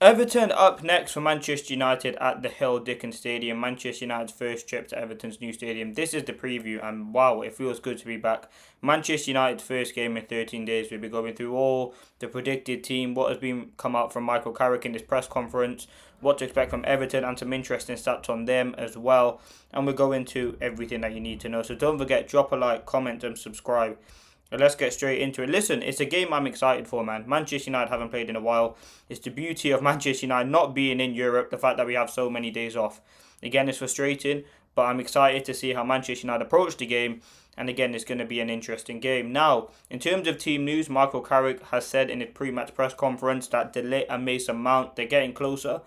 Everton up next for Manchester United at the Hill Dickens Stadium. Manchester United's first trip to Everton's new stadium. This is the preview, and wow, it feels good to be back. Manchester United's first game in 13 days. We'll be going through all the predicted team, what has been come out from Michael Carrick in his press conference, what to expect from Everton, and some interesting stats on them as well. And we'll go into everything that you need to know. So don't forget, drop a like, comment, and subscribe. But let's get straight into it. Listen, it's a game I'm excited for, man. Manchester United haven't played in a while. It's the beauty of Manchester United not being in Europe, the fact that we have so many days off. Again, it's frustrating, but I'm excited to see how Manchester United approach the game. And again, it's going to be an interesting game. Now, in terms of team news, Michael Carrick has said in his pre-match press conference that De Ligt and Mason Mount, they're getting closer,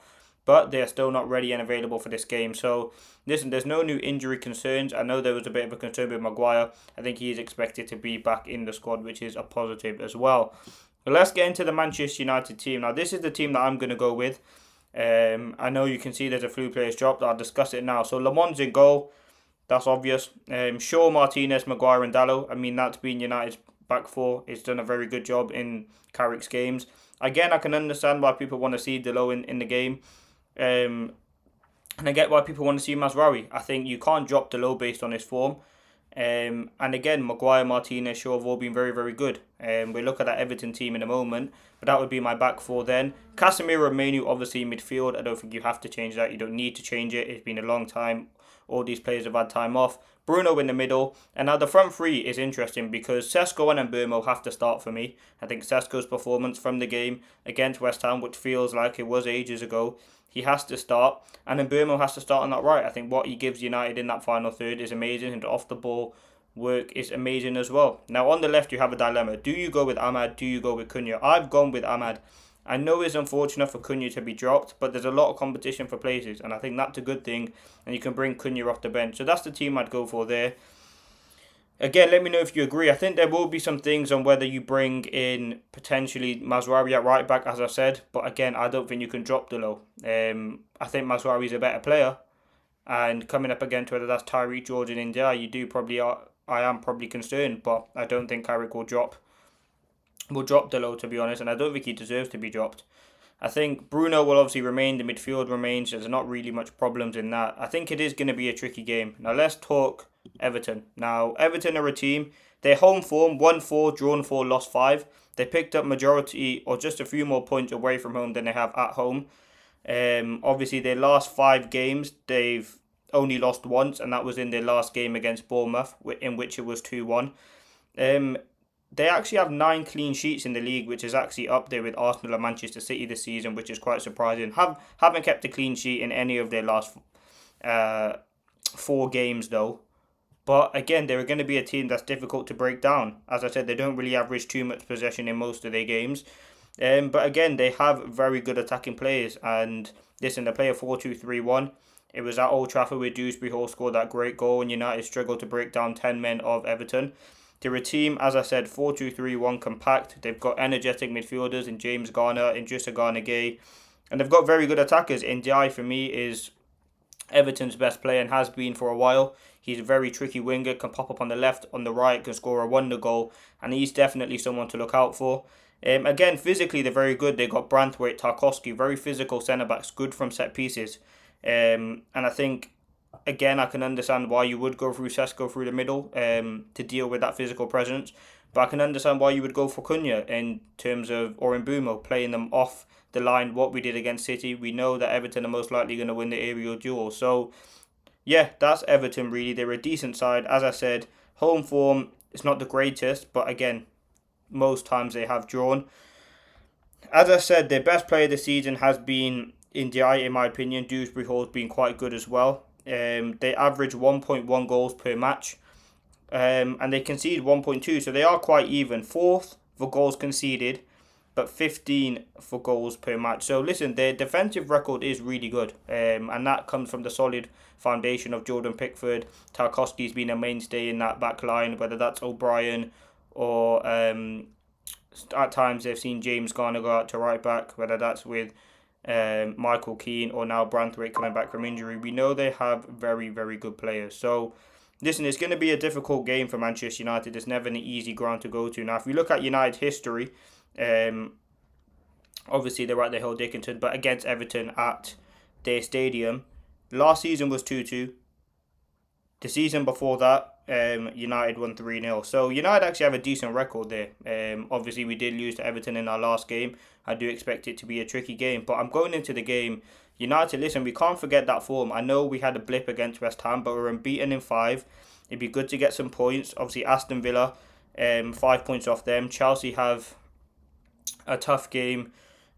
but they're still not ready and available for this game. So, listen, there's no new injury concerns. I know there was a bit of a concern with Maguire. I think he is expected to be back in the squad, which is a positive as well. But let's get into the Manchester United team. Now, this is the team that I'm going to go with. I know you can see there's a few players dropped. I'll discuss it now. So, Lamon's in goal. That's obvious. Shaw, Martinez, Maguire and Dalot. I mean, that's been United's back four. It's done a very good job in Carrick's games. Again, I can understand why people want to see Dalot in the game. And I get why people want to see Mazraoui. I think you can't drop Dalot based on his form. And again, Maguire, Martinez, Shaw have all been very, very good. We'll look at that Everton team in a moment, but that would be my back four then. Casemiro and Manu, obviously in midfield. I don't think you have to change that. You don't need to change it. It's been a long time. All these players have had time off. Bruno in the middle. And now the front three is interesting because SESKO and Mbeumo have to start for me. I think SESKO's performance from the game against West Ham, which feels like it was ages ago, he has to start, and then Mbeumo has to start on that right. I think what he gives United in that final third is amazing, and off the ball work is amazing as well. Now on the left you have a dilemma. Do you go with Ahmad? Do you go with Cunha? I've gone with Ahmad. I know it's unfortunate for Cunha to be dropped, but there's a lot of competition for places, and I think that's a good thing, and you can bring Cunha off the bench. So that's the team I'd go for there. Again, let me know if you agree. I think there will be some things on whether you bring in potentially Mazraoui at right back, as I said. But again, I don't think you can drop Dalot. I think Mazraoui is a better player. And coming up against whether that's Tyreek, George and India, I am probably concerned. But I don't think Carrick will drop Dalot, to be honest. And I don't think he deserves to be dropped. I think Bruno will obviously remain. The midfield remains. There's not really much problems in that. I think it is going to be a tricky game. Now let's talk Everton. Now, Everton are a team. Their home form, 1-4, drawn 4, lost 5. They picked up majority or just a few more points away from home than they have at home. Obviously, their last 5 games, they've only lost once, and that was in their last game against Bournemouth, in which it was 2-1. They actually have 9 clean sheets in the league, which is actually up there with Arsenal and Manchester City this season, which is quite surprising. Haven't kept a clean sheet in any of their last 4 games, though. But again, they're going to be a team that's difficult to break down. As I said, they don't really average too much possession in most of their games. But again, they have very good attacking players. And listen, they play a 4-2-3-1. It was at Old Trafford where Dewsbury Hall scored that great goal, and United struggled to break down 10 men of Everton. They're a team, as I said, 4-2-3-1 compact. They've got energetic midfielders in James Garner, in Idrissa Gana Gueye. And they've got very good attackers. Ndiaye, for me, is Everton's best player and has been for a while. He's a very tricky winger, can pop up on the left, on the right, can score a wonder goal, and he's definitely someone to look out for. Again, physically, they're very good. They've got Branthwaite, Tarkowski, very physical centre-backs, good from set pieces. And I think, again, I can understand why you would go through SESKO through the middle to deal with that physical presence. But I can understand why you would go for Cunha in terms of, or Mbeumo, playing them off the line, what we did against City. We know that Everton are most likely going to win the aerial duel. So, yeah, that's Everton really. They're a decent side. As I said, home form is not the greatest, but again, most times they have drawn. As I said, their best player this season has been Ndiaye, in my opinion. Dewsbury Hall's been quite good as well. They average 1.1 goals per match, and they concede 1.2, so they are quite even. 4th for goals conceded, but 15 for goals per match. So listen, their defensive record is really good, and that comes from the solid foundation of Jordan Pickford. Tarkowski's been a mainstay in that back line, whether that's O'Brien or at times they've seen James Garner go out to right back, whether that's with Michael Keane or now Branthwaite coming back from injury. We know they have very, very good players. So listen, it's going to be a difficult game for Manchester United. It's never an easy ground to go to. Now, if we look at United history, Obviously, they're at the Hill Dickinson, but against Everton at their stadium. Last season was 2-2. The season before that, United won 3-0. So United actually have a decent record there. Obviously, we did lose to Everton in our last game. I do expect it to be a tricky game. But I'm going into the game. United, listen, we can't forget that form. I know we had a blip against West Ham, but we're unbeaten in 5. It'd be good to get some points. Obviously, Aston Villa, 5 points off them. Chelsea have a tough game,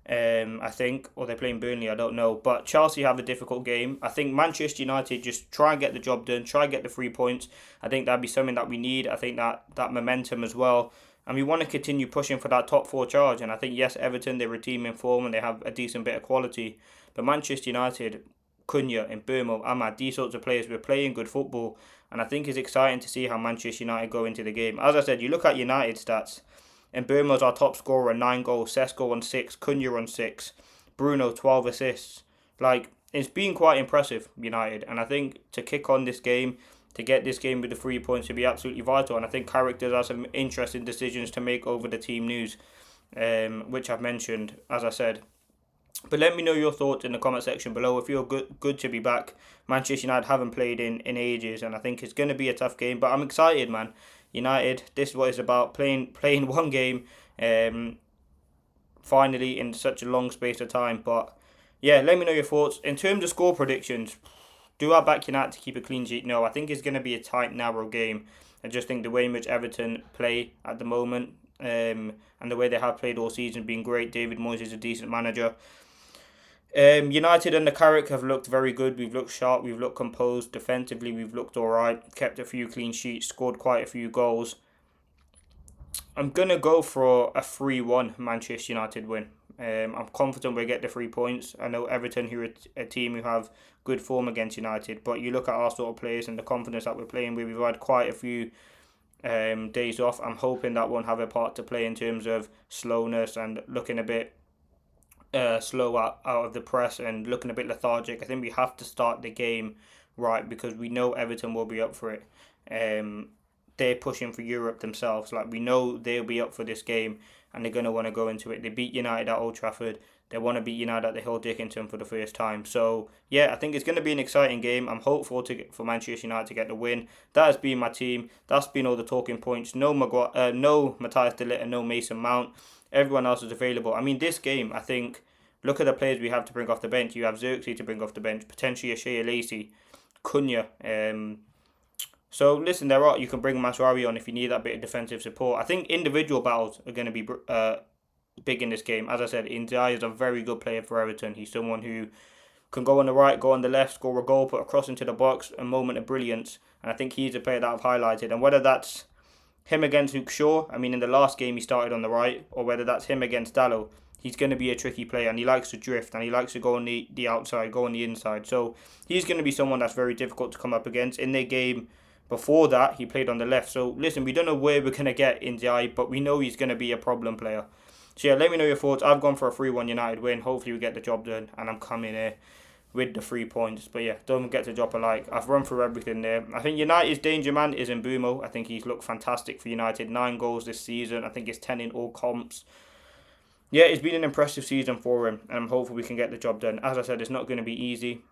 I think, or they're playing Burnley, I don't know. But Chelsea have a difficult game. I think Manchester United just try and get the job done, try and get the 3 points. I think that'd be something that we need. I think that momentum as well. And we want to continue pushing for that top 4 charge. And I think, yes, Everton, they're a team in form and they have a decent bit of quality. But Manchester United, Cunha, and Burmo, Ahmad, these sorts of players, we're playing good football. And I think it's exciting to see how Manchester United go into the game. As I said, you look at United stats, and Burmo's our top scorer, 9 goals. SESKO on 6. Cunha on 6. Bruno, 12 assists. Like, it's been quite impressive, United. And I think to kick on this game, to get this game with the 3 points, would be absolutely vital. And I think Carrick does have some interesting decisions to make over the team news, which I've mentioned, as I said. But let me know your thoughts in the comment section below. If you're good to be back. Manchester United haven't played in ages, and I think it's going to be a tough game. But I'm excited, man. United, this is what it's about, playing one game finally in such a long space of time. But yeah, let me know your thoughts. In terms of score predictions, do I back United to keep a clean sheet? No, I think it's going to be a tight, narrow game. I just think the way in which Everton play at the moment, and the way they have played all season, been great. David Moyes is a decent manager. United and the Carrick have looked very good. We've looked sharp, we've looked composed. Defensively, we've looked alright. Kept a few clean sheets, scored quite a few goals. I'm going to go for a 3-1 Manchester United win. I'm confident we'll get the 3 points. I know Everton, who are a team who have good form against United, but you look at our sort of players and the confidence that we're playing with. We've had quite a few days off. I'm hoping that won't have a part to play in terms of slowness and looking a bit slow out of the press and looking a bit lethargic. I think we have to start the game right because we know Everton will be up for it. They're pushing for Europe themselves. Like, we know they'll be up for this game and they're going to want to go into it. They beat United at Old Trafford. They want to beat United at the Hill Dickinson for the first time. So, yeah, I think it's going to be an exciting game. I'm hopeful for Manchester United to get the win. That has been my team. That's been all the talking points. No Matthias De Ligt and no Mason Mount. Everyone else is available. I mean, this game, I think, look at the players we have to bring off the bench. You have Xerxes to bring off the bench, potentially a Shea Lacey, Cunha. So, listen, you can bring Masraoui on if you need that bit of defensive support. I think individual battles are going to be big in this game. As I said, Ndiaye is a very good player for Everton. He's someone who can go on the right, go on the left, score a goal, put a cross into the box, a moment of brilliance. And I think he's a player that I've highlighted. And whether that's him against Luke Shaw, I mean, in the last game he started on the right, or whether that's him against Dalot, he's going to be a tricky player, and he likes to drift, and he likes to go on the outside, go on the inside. So he's going to be someone that's very difficult to come up against. In their game before that, he played on the left. So listen, we don't know where we're going to get Ndiaye, but we know he's going to be a problem player. So yeah, let me know your thoughts. I've gone for a 3-1 United win. Hopefully we get the job done, and I'm coming here with the 3 points. But yeah, don't forget to drop a like. I've run through everything there. I think United's danger man is Mbeumo. I think he's looked fantastic for United. 9 goals this season. I think it's 10 in all comps. Yeah, it's been an impressive season for him, and I'm hopeful we can get the job done. As I said, it's not going to be easy.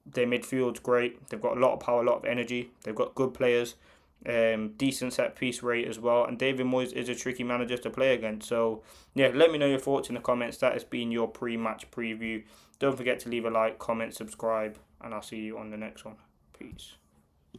Their midfield's great. They've got a lot of power, a lot of energy. They've got good players. Decent set piece rate as well, and David Moyes is a tricky manager to play against. So yeah, let me know your thoughts in the comments. That has been your pre-match preview. Don't forget to leave a like, comment, subscribe, and I'll see you on the next one. Peace.